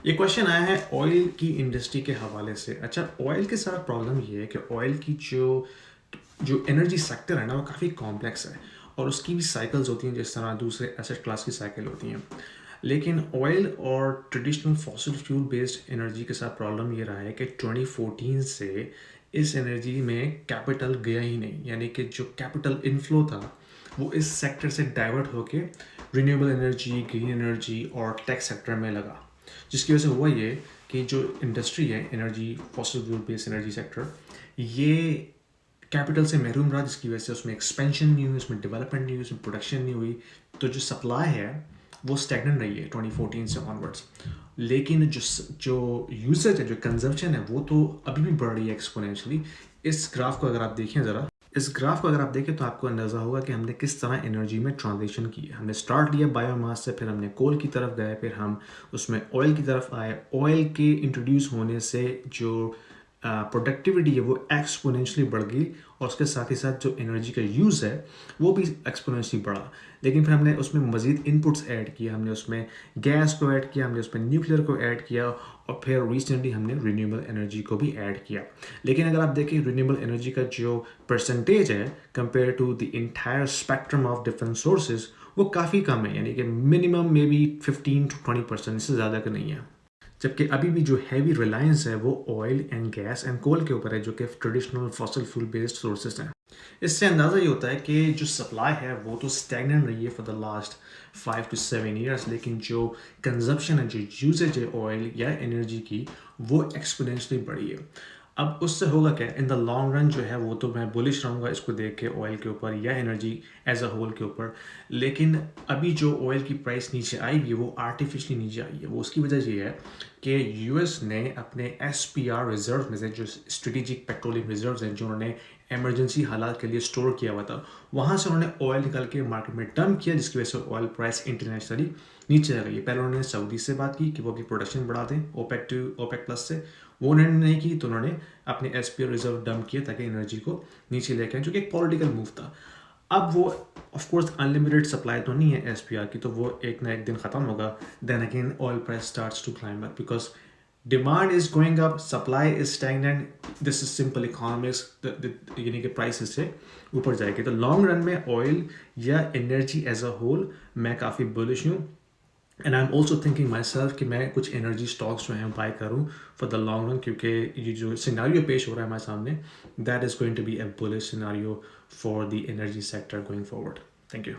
ये क्वेश्चन आया है ऑयल की इंडस्ट्री के हवाले से। अच्छा, ऑयल के साथ प्रॉब्लम ये है कि ऑयल की जो जो एनर्जी सेक्टर है ना वो काफ़ी कॉम्प्लेक्स है और उसकी भी साइकिल्स होती हैं जिस तरह दूसरे एसेट क्लास की साइकिल होती हैं। लेकिन ऑयल और traditional fossil fuel based energy के साथ प्रॉब्लम ये रहा है कि 2014 से इस एनर्जी में कैपिटल गया ही नहीं, यानी कि जो कैपिटल इनफ्लो था वो इस सेक्टर से डाइवर्ट होके रिन्यूएबल एनर्जी, ग्रीन एनर्जी और टेक सेक्टर में लगा, जिसकी वजह से हुआ ये कि जो इंडस्ट्री है energy fossil fuel based energy sector, ये कैपिटल से महरूम रहा, जिसकी वजह से उसमें एक्सपेंशन नहीं हुई, उसमें डेवलपमेंट नहीं हुई, उसमें प्रोडक्शन नहीं हुई। तो जो सप्लाई है वो स्टैगनेंट रही है 2014 से ऑनवर्ड्स। लेकिन जो जो यूसेज है, जो कंजम्पशन है, वो तो अभी भी बढ़ रही है एक्सपोनेंशियली। इस ग्राफ को अगर आप देखें ज़रा, इस ग्राफ को अगर आप देखें तो आपको अंदाज़ा होगा कि हमने किस तरह एनर्जी में ट्रांजिशन की है। हमने स्टार्ट लिया बायोमास से, फिर हमने कोल की तरफ गए, फिर हम उसमें ऑयल की तरफ आए। ऑयल के इंट्रोड्यूस होने से जो प्रोडक्टिविटी है वो एक्सपोनेंशियली बढ़ गई और उसके साथ ही साथ जो एनर्जी का यूज़ है वो भी एक्सपोनेंशियली बढ़ा। लेकिन फिर हमने उसमें मज़ीद इनपुट्स ऐड किए, हमने उसमें गैस को ऐड किया, हमने उसमें न्यूक्लियर को ऐड किया और फिर रिसेंटली हमने रिन्यूएबल एनर्जी को भी ऐड किया। लेकिन अगर आप देखें रिन्यूएबल एनर्जी का जो परसेंटेज है compare to the entire spectrum of different sources, वो काफ़ी कम है, यानी कि मिनिमम मे बी 15 to 20%, इससे ज़्यादा का नहीं है। जबकि अभी भी जो हैवी रिलायंस है वो oil and gas and coal के ऊपर है, जो कि traditional fossil fuel based sources हैं। इससे अंदाज़ा ये होता है कि जो सप्लाई है वो तो स्टैगनेंट रही है for the last 5 to 7 years, लेकिन जो कंजप्शन है, जो यूसेज है ऑयल या एनर्जी की, वो एक्सपोनेंशियली बढ़ी है। अब उससे होगा क्या इन द लॉन्ग रन, जो है वो तो मैं बुलिश रहूँगा इसको देख के, ऑयल के ऊपर या एनर्जी एज अ होल के ऊपर। लेकिन अभी जो ऑयल की प्राइस नीचे आई हुई है वो आर्टिफिशली नीचे आई है। वो उसकी वजह ये है कि यूएस ने अपने SPR रिजर्व में से, जो स्ट्रेटेजिक पेट्रोलियम रिजर्व हैं, जो उन्होंने एमरजेंसी हालात के लिए स्टोर किया हुआ था, वहाँ से उन्होंने ऑयल निकाल के मार्केट में डंप किया, जिसकी वजह से ऑयल प्राइस इंटरनेशनली नीचे आ गई है। पहले उन्होंने सऊदी से बात की कि वो अपनी प्रोडक्शन बढ़ा दें ओपेक टू ओपेक प्लस से, वो उन्होंने नहीं की, तो उन्होंने अपने SPR रिजर्व डंप किए ताकि एनर्जी को नीचे लेके आए, जो कि एक पॉलिटिकल मूव था। अब वो ऑफ कोर्स अनलिमिटेड सप्लाई तो नहीं है SPR की, तो वो एक ना एक दिन ख़त्म होगा। Then again oil price starts to climb up because demand is going up, supply is stagnant. This is simple economics, यानी कि प्राइस से ऊपर जाएगी। तो लॉन्ग रन में ऑयल या एनर्जी एज अ होल मैं काफ़ी बुलिश हूँ। And I am also thinking myself कि मैं कुछ एनर्जी स्टॉक्स जो हैं बाय करूँ फॉर द लॉन्ग रन, क्योंकि ये जो सिनारियो पेश हो रहा है हमारे सामने, that is going to be a bullish scenario for the energy sector going forward. Thank you.